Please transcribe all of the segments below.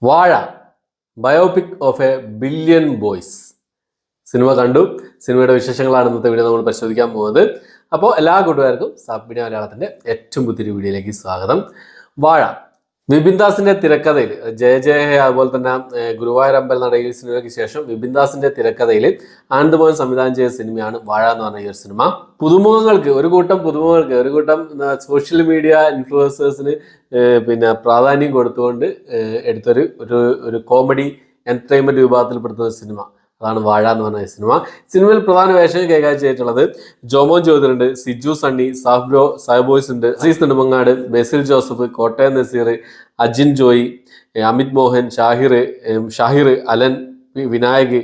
വാഴ biopic of A billion boys cinema കണ്ടു. സിനിമയുടെ വിശേഷങ്ങളാണ് ഇന്നത്തെ വീഡിയോ നമ്മൾ പരിശോധിക്കാൻ പോകുന്നത്. അപ്പോൾ എല്ലാ കൂട്ടുകാർക്കും സബ് മീഡിയ മലയാളത്തിൻ്റെ ഏറ്റവും പുതിയൊരു വീഡിയോയിലേക്ക് സ്വാഗതം. വാഴ വിപിൻ ദാസിന്റെ തിരക്കഥയിൽ ജയ അതുപോലെ തന്നെ ഗുരുവായൂർ അമ്പലനടയിൽ സിനിമയ്ക്ക് ശേഷം വിപിൻ ദാസിന്റെ തിരക്കഥയിൽ ആനന്ദമോഹൻ സംവിധാനം ചെയ്ത സിനിമയാണ് വാഴ എന്ന് പറഞ്ഞ ഈ ഒരു സിനിമ. പുതുമുഖങ്ങൾക്ക് ഒരു കൂട്ടം സോഷ്യൽ മീഡിയ ഇൻഫ്ലുവൻസേഴ്സിന് പ്രാധാന്യം കൊടുത്തുകൊണ്ട് എടുത്തൊരു ഒരു കോമഡി എന്റർടൈൻമെന്റ് വിഭാഗത്തിൽപ്പെടുത്തുന്ന സിനിമ. അതാണ് വാഴ എന്ന് പറഞ്ഞ സിനിമയിൽ പ്രധാന വേഷം കൈകാര്യം ചെയ്തിട്ടുള്ളത് ജോമോൻ ജ്യോതിറുണ്ട്, സിജു സണ്ണി, സാഹ്ബോയ്സ് ഉണ്ട്, അസീസ് നെടുമങ്ങാട്, ബേസിൽ ജോസഫ്, കോട്ടയം നസീർ, അജിൻ ജോയി, അമിത് മോഹൻ, ഷാഹിർ, അലൻ, വിനായക്,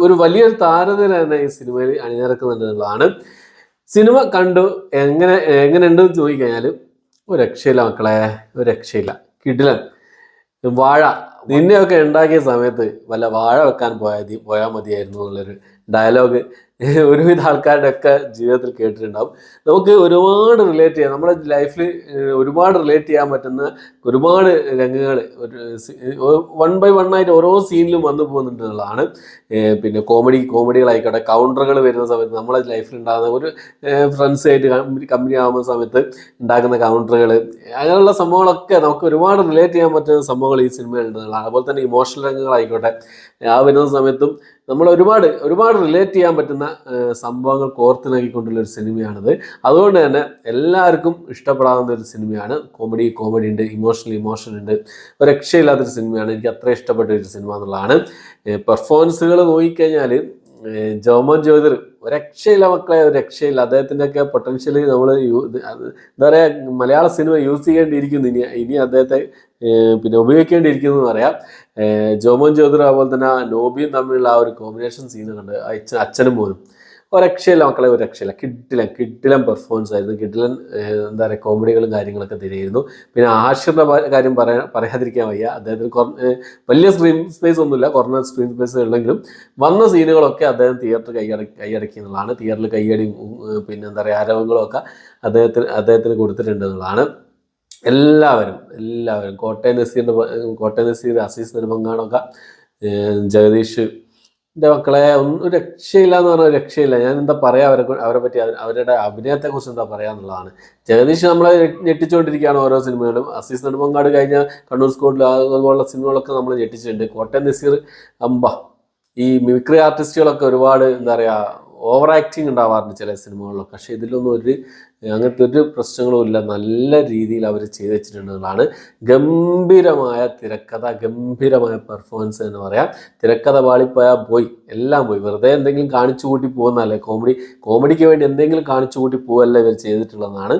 ഒരു വലിയൊരു താരനിര തന്നെ ഈ സിനിമയിൽ അണിനിരക്കുന്നുണ്ട് എന്നുള്ളതാണ്. സിനിമ കണ്ടു എങ്ങനെയുണ്ട് എന്ന് ചോദിക്കഴിഞ്ഞാൽ ഒരു രക്ഷയില്ല മക്കളെ, ഒരു രക്ഷയില്ല. കിടിലൻ. വാഴ നിന്നെയൊക്കെ ഉണ്ടാക്കിയ സമയത്ത് വല്ല വാഴ വെക്കാൻ പോയാൽ മതിയായിരുന്നു എന്നുള്ളൊരു ഡയലോഗ് ഒരുവിധ ആൾക്കാരുടെ ഒക്കെ ജീവിതത്തിൽ കേട്ടിട്ടുണ്ടാവും. നമുക്ക് ഒരുപാട് റിലേറ്റ് ചെയ്യാം, നമ്മുടെ ലൈഫിൽ ഒരുപാട് റിലേറ്റ് ചെയ്യാൻ പറ്റുന്ന ഒരുപാട് രംഗങ്ങൾ വൺ ബൈ വൺ ആയിട്ട് ഓരോ സീനിലും വന്നു പോകുന്നുണ്ട് എന്നുള്ളതാണ്. കോമഡികളായിക്കോട്ടെ, കൗണ്ടറുകൾ വരുന്ന സമയത്ത് നമ്മളെ ലൈഫിൽ ഉണ്ടാകുന്ന ഒരു ഫ്രണ്ട്സായിട്ട് കമ്പനി ആകുന്ന സമയത്ത് ഉണ്ടാക്കുന്ന കൗണ്ടറുകൾ, അങ്ങനെയുള്ള സംഭവങ്ങളൊക്കെ നമുക്ക് ഒരുപാട് റിലേറ്റ് ചെയ്യാൻ പറ്റുന്ന സംഭവങ്ങൾ ഈ സിനിമയിൽ ഉണ്ടെന്നുള്ളതാണ്. അതുപോലെ തന്നെ ഇമോഷണൽ രംഗങ്ങളായിക്കോട്ടെ, ആ വരുന്ന സമയത്തും നമ്മൾ ഒരുപാട് റിലേറ്റ് ചെയ്യാൻ പറ്റുന്ന സംഭവങ്ങൾ കോർത്തിണക്കിക്കൊണ്ടുള്ള ഒരു സിനിമയാണിത്. അതുകൊണ്ട് തന്നെ എല്ലാവർക്കും ഇഷ്ടപ്പെടാവുന്ന ഒരു സിനിമയാണ്. കോമഡി ഉണ്ട്, ഇമോഷൻ ഉണ്ട്, ഒരു രക്ഷയില്ലാത്തൊരു സിനിമയാണ്. എനിക്ക് അത്ര ഇഷ്ടപ്പെട്ട ഒരു സിനിമ എന്നുള്ളതാണ്. പെർഫോമൻസുകൾ നോക്കിക്കഴിഞ്ഞാൽ ജോമോൻ ജ്യോതിർ ഒരു രക്ഷയില്ല മക്കളെ, ഒരു രക്ഷയില്ല. അദ്ദേഹത്തിൻ്റെ ഒക്കെ പൊട്ടൻഷ്യൽ നമ്മൾ എന്താ പറയുക, മലയാള സിനിമ യൂസ് ചെയ്യേണ്ടിയിരിക്കുന്നു, ഇനി അദ്ദേഹത്തെ ഉപയോഗിക്കേണ്ടിയിരിക്കുന്നു എന്ന് പറയാം. ജോമോൻ ജ്യോതിർ അതുപോലെ തന്നെ നോബിയും തമ്മിലുള്ള ആ ഒരു കോമ്പിനേഷൻ സീന് കണ്ട് അച്ഛനും മോനും ഒരു രക്ഷയില്ല മക്കളെ, ഒരു രക്ഷയില്ല. കിഡിലൻ പെർഫോമൻസ് ആയിരുന്നു. കിഡിലൻ എന്താ പറയുക, കോമഡികളും കാര്യങ്ങളൊക്കെ തരുമായിരുന്നു. പിന്നെ ആഷിറിൻ്റെ കാര്യം പറയാതിരിക്കാൻ വയ്യ. അദ്ദേഹത്തിന് വലിയ സ്ക്രീൻ സ്പേസ് ഒന്നുമില്ല, കുറഞ്ഞ സ്ക്രീൻ സ്പേസ് ഉണ്ടെങ്കിലും വന്ന സീനുകളൊക്കെ അദ്ദേഹം തിയേറ്റർ കൈയടക്കി എന്നുള്ളതാണ്. തിയേറ്ററിൽ കൈയടിയും എന്താ പറയുക ആരവങ്ങളും ഒക്കെ അദ്ദേഹത്തിന് കൊടുത്തിട്ടുണ്ട് എന്നുള്ളതാണ്. എല്ലാവരും കോട്ടയം നസീർ, അസീസ് നെടുമങ്ങാടൊക്കെ, ജഗദീഷ്, എൻ്റെ മക്കളെ ഒന്നും രക്ഷയില്ല എന്ന് പറഞ്ഞാൽ രക്ഷയില്ല. ഞാൻ എന്താ പറയുക അവരെ പറ്റി, അവരുടെ അഭിനയത്തെക്കുറിച്ച് എന്താ പറയുക എന്നുള്ളതാണ്. ജഗദീഷ് നമ്മളെ ഞെട്ടിച്ചുകൊണ്ടിരിക്കുകയാണ് ഓരോ സിനിമകളും. അസീസ് നെടുമങ്ങാട് കഴിഞ്ഞ കണ്ണൂർ സ്കോഡിൽ അതുപോലുള്ള സിനിമകളൊക്കെ നമ്മൾ ഞെട്ടിച്ചിട്ടുണ്ട്. കോട്ടയം നസീർ ഈ മിമിക്രി ആർട്ടിസ്റ്റുകളൊക്കെ ഒരുപാട് എന്താ പറയുക ഓവർ ആക്ടിങ് ഉണ്ടാവാറുണ്ട് ചില സിനിമകളിലൊക്കെ. പക്ഷേ ഇതിലൊന്നും അങ്ങനത്തെ ഒരു പ്രശ്നങ്ങളും ഇല്ല. നല്ല രീതിയിൽ അവർ ചെയ്ത് വെച്ചിട്ടുണ്ടെന്നുള്ളതാണ്. ഗംഭീരമായ തിരക്കഥ, ഗംഭീരമായ പെർഫോമൻസ് എന്ന് പറയാം. തിരക്കഥ പാളിപ്പോയാൽ എല്ലാം പോയി. വെറുതെ എന്തെങ്കിലും കാണിച്ചു കൂട്ടി പോകുന്നതല്ലേ, കോമഡിക്ക് വേണ്ടി എന്തെങ്കിലും കാണിച്ചു കൂട്ടി പോവല്ല ഇവർ ചെയ്തിട്ടുള്ളതാണ്.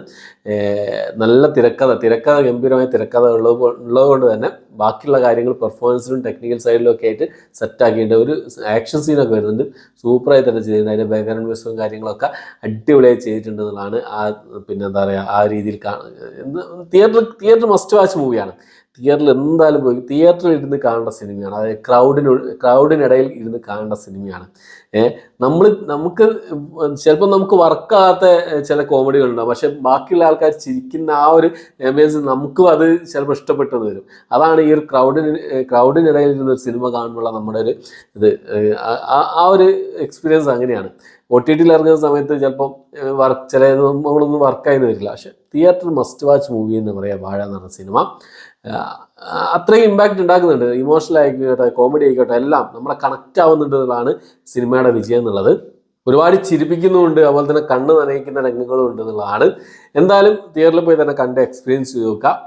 നല്ല തിരക്കഥ ഗംഭീരമായ തിരക്കഥ ഉള്ളതുകൊണ്ട് തന്നെ ബാക്കിയുള്ള കാര്യങ്ങൾ പെർഫോമൻസിലും ടെക്നിക്കൽ സൈഡിലും ഒക്കെ ആയിട്ട് സെറ്റാക്കിയിട്ട് ഒരു ആക്ഷൻ സീനൊക്കെ വരുന്നുണ്ട്. സൂപ്പറായി തന്നെ ചെയ്തിട്ടുണ്ട്. അതിൻ്റെ ബാക്ക്ഗ്രൗണ്ട് മ്യൂസിക്കും കാര്യങ്ങളൊക്കെ അടിപൊളിയായി ചെയ്തിട്ടുണ്ടെന്നുള്ളതാണ്. എന്താ പറയുക, ആ രീതിയിൽ തിയേറ്റർ മസ്റ്റ് വാച്ച് മൂവിയാണ്. തിയേറ്ററിൽ എന്തായാലും പോയി തിയേറ്ററിൽ ഇരുന്ന് കാണേണ്ട സിനിമയാണ്. അതായത് ക്രൗഡിനിടയിൽ ഇരുന്ന് കാണേണ്ട സിനിമയാണ്. നമുക്ക് ചിലപ്പോൾ നമുക്ക് വർക്കാകാത്ത ചില കോമഡികളുണ്ടാവും, പക്ഷെ ബാക്കിയുള്ള ആൾക്കാർ ചിരിക്കുന്ന ആ ഒരു എമേജ് നമുക്കും അത് ചിലപ്പോൾ ഇഷ്ടപ്പെട്ടെന്ന് വരും. അതാണ് ഈ ഒരു ക്രൗഡിനിടയിൽ ഇരുന്നൊരു സിനിമ കാണുമ്പോഴുള്ള നമ്മുടെ ഒരു ആ ഒരു എക്സ്പീരിയൻസ് അങ്ങനെയാണ്. OTT ഇറങ്ങുന്ന സമയത്ത് ചിലപ്പം നമ്മളൊന്നും വർക്കായെന്ന് വരില്ല. പക്ഷെ തിയേറ്റർ മസ്റ്റ് വാച്ച് മൂവി എന്ന് പറയാം വാഴ എന്ന് പറഞ്ഞ സിനിമ. അത്രയും ഇമ്പാക്റ്റ് ഉണ്ടാക്കുന്നുണ്ട്. ഇമോഷണൽ ആയിക്കോട്ടെ, കോമഡി ആയിക്കോട്ടെ, എല്ലാം നമ്മളെ കണക്റ്റ് ആവുന്നുണ്ട് എന്നുള്ളതാണ് സിനിമയുടെ വിജയം എന്നുള്ളത്. ഒരുപാട് ചിരിപ്പിക്കുന്നുമുണ്ട്, അതുപോലെ തന്നെ കണ്ണ് നനയിക്കുന്ന രംഗങ്ങളും ഉണ്ട് എന്നുള്ളതാണ്. എന്തായാലും തിയേറ്ററിൽ പോയി തന്നെ കണ്ട് എക്സ്പീരിയൻസ് ചെയ്ത് നോക്കുക.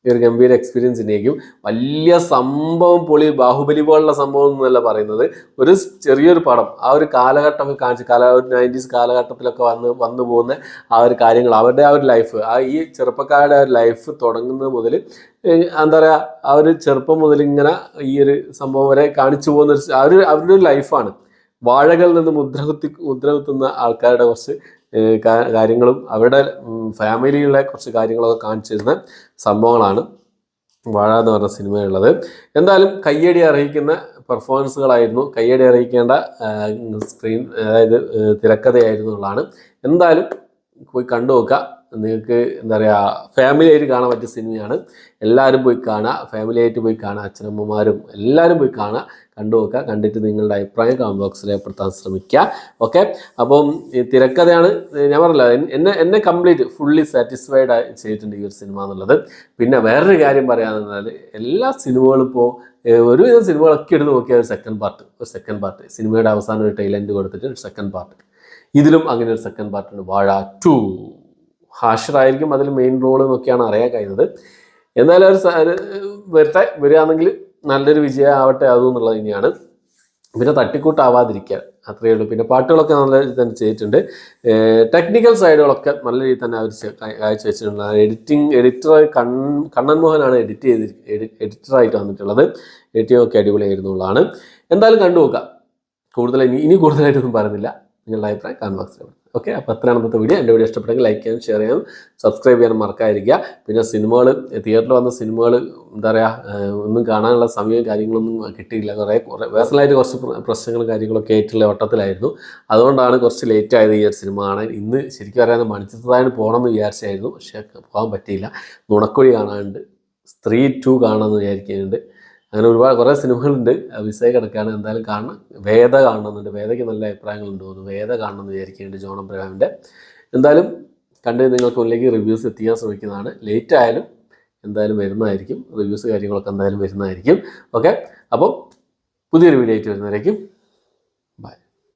ഒരു ഗംഭീര എക്സ്പീരിയൻസ് തന്നെയായിരിക്കും. വലിയ സംഭവം പൊളി ബാഹുബലി പോലുള്ള സംഭവം എന്നല്ല പറയുന്നത്. ഒരു ചെറിയൊരു പടം ആ ഒരു കാലഘട്ടമൊക്കെ കാണിച്ച് 90s കാലഘട്ടത്തിലൊക്കെ വന്നു പോകുന്ന ആ ഒരു കാര്യങ്ങൾ, അവരുടെ ആ ഒരു ലൈഫ്, ഈ ചെറുപ്പക്കാരുടെ ഒരു ലൈഫ് തുടങ്ങുന്നത് മുതൽ എന്താ പറയുക, ആ ഒരു ചെറുപ്പം മുതൽ ഇങ്ങനെ ഈ ഒരു സംഭവം വരെ കാണിച്ചു പോകുന്ന അവരുടെ ഒരു ലൈഫാണ്. വാഴകളിൽ നിന്ന് മുദ്രകുത്തുന്ന ആൾക്കാരുടെ കുറച്ച് കാര്യങ്ങളും അവരുടെ ഫാമിലിയിലെ കുറച്ച് കാര്യങ്ങളൊക്കെ കാണിച്ചിരുന്ന സംഭവങ്ങളാണ് വാഴ എന്ന് പറഞ്ഞ സിനിമയുള്ളത്. എന്തായാലും കയ്യടി അറിയിക്കുന്ന പെർഫോമൻസുകളായിരുന്നു, കയ്യടി അറിയിക്കേണ്ട അതായത് തിരക്കഥയായിരുന്നു എന്നുള്ളതാണ്. എന്തായാലും പോയി കണ്ടു നോക്കുക. നിങ്ങൾക്ക് എന്താ പറയുക ഫാമിലി ആയിട്ട് കാണാൻ പറ്റിയ സിനിമയാണ്. എല്ലാവരും പോയി കാണുക, ഫാമിലി ആയിട്ട് പോയി കാണുക, അച്ഛനമ്മമാരും എല്ലാവരും പോയി കാണുക, കണ്ടു നോക്കുക. കണ്ടിട്ട് നിങ്ങളുടെ അഭിപ്രായം കമന്റ് ബോക്സിൽ രേഖപ്പെടുത്താൻ ശ്രമിക്കുക. ഓക്കെ, അപ്പം ഈ തിരക്കഥയാണ് ഞാൻ പറഞ്ഞില്ല, എന്നെ കംപ്ലീറ്റ് ഫുള്ളി സാറ്റിസ്ഫൈഡ് ചെയ്തിട്ടുണ്ട് ഈ ഒരു സിനിമ എന്നുള്ളത്. പിന്നെ വേറൊരു കാര്യം പറയാമെന്ന് പറഞ്ഞാൽ എല്ലാ സിനിമകളും ഇപ്പോൾ ഒരുവിധം സിനിമകളൊക്കെ എടുത്ത് നോക്കിയാൽ ഒരു സെക്കൻഡ് പാർട്ട് സിനിമയുടെ അവസാനം ഒരു ടൈലൻഡ് കൊടുത്തിട്ട് ഒരു സെക്കൻഡ് പാർട്ട്. ഇതിലും അങ്ങനെ ഒരു സെക്കൻഡ് പാർട്ടുണ്ട്, വാഴ 2. ഹാഷിറായിരിക്കും അതിൽ മെയിൻ റോൾ എന്നൊക്കെയാണ് അറിയാൻ കഴിയുന്നത്. എന്നാലും വരികയാണെങ്കിൽ നല്ലൊരു വിജയം ആവട്ടെ അതെന്നുള്ളത് തന്നെയാണ്. പിന്നെ തട്ടിക്കൂട്ടാവാതിരിക്കുക, അത്രയേ ഉള്ളൂ. പിന്നെ പാട്ടുകളൊക്കെ നല്ല രീതിയിൽ തന്നെ ചെയ്തിട്ടുണ്ട്. ടെക്നിക്കൽ സൈഡുകളൊക്കെ നല്ല രീതിയിൽ തന്നെ അവർ കാഴ്ചവെച്ചിട്ടുണ്ട്. കണ്ണൻ മോഹനാണ് എഡിറ്ററായിട്ട് വന്നിട്ടുള്ളത്. എഡിറ്റിംഗ് ഒക്കെ അടിപൊളിയായിരുന്നുള്ളതാണ്. എന്തായാലും കണ്ടു നോക്കാം. ഇനി കൂടുതലായിട്ടൊന്നും പറയുന്നില്ല. നിങ്ങളുടെ അഭിപ്രായം കമന്റ് ബോക്സിൽ. ഓക്കെ, അപ്പോൾ അത്രയാണ് ഇന്നത്തെ വീഡിയോ. എൻ്റെ വീഡിയോ ഇഷ്ടപ്പെട്ടെങ്കിൽ ലൈക്ക് ചെയ്യാനും ഷെയർ ചെയ്യാനും സബ്സ്ക്രൈബ് ചെയ്യാനും മറക്കാതിരിക്കുക. പിന്നെ സിനിമകൾ, തിയേറ്ററിൽ വന്ന സിനിമകൾ എന്താ പറയുക, ഒന്നും കാണാനുള്ള സമയവും കാര്യങ്ങളൊന്നും കിട്ടിയില്ല. കുറേ പേഴ്സണലായിട്ട് കുറച്ച് പ്രശ്നങ്ങളും കാര്യങ്ങളൊക്കെ ആയിട്ടുള്ള വട്ടത്തിലായിരുന്നു. അതുകൊണ്ടാണ് കുറച്ച് ലേറ്റ് ആയത് ഈ ഒരു സിനിമ കാണാൻ. ഇന്ന് ശരിക്കും പറയാൻ മണിച്ചിത്രത്താഴിന് പോകണമെന്ന് വിചാരിച്ചായിരുന്നു, പക്ഷേ പോകാൻ പറ്റിയില്ല. നുണക്കുഴി കാണാനുണ്ട്, സ്ത്രീ 2 കാണാമെന്ന് വിചാരിക്കുന്നുണ്ട്. അങ്ങനെ കുറേ സിനിമകളുണ്ട്, വിസയെ കിടക്കുകയാണ്. എന്തായാലും കാണണം. വേദ കാണണമെന്നുണ്ട്, വേദയ്ക്ക് നല്ല അഭിപ്രായങ്ങളുണ്ട് തോന്നുന്നു. വേദ കാണണമെന്ന് വിചാരിക്കുന്നുണ്ട്, ജോൺ അബ്രഹാമിൻ്റെ. എന്തായാലും കണ്ട് നിങ്ങൾക്ക് മുന്നിലേക്ക് റിവ്യൂസ് എത്തിക്കാൻ ശ്രമിക്കുന്നതാണ്. ലേറ്റ് ആയാലും എന്തായാലും വരുന്നതായിരിക്കും, റിവ്യൂസ് കാര്യങ്ങളൊക്കെ എന്തായാലും വരുന്നതായിരിക്കും. ഓക്കെ, അപ്പം പുതിയൊരു വീഡിയോ ആയിട്ട് വരുന്നതായിരിക്കും.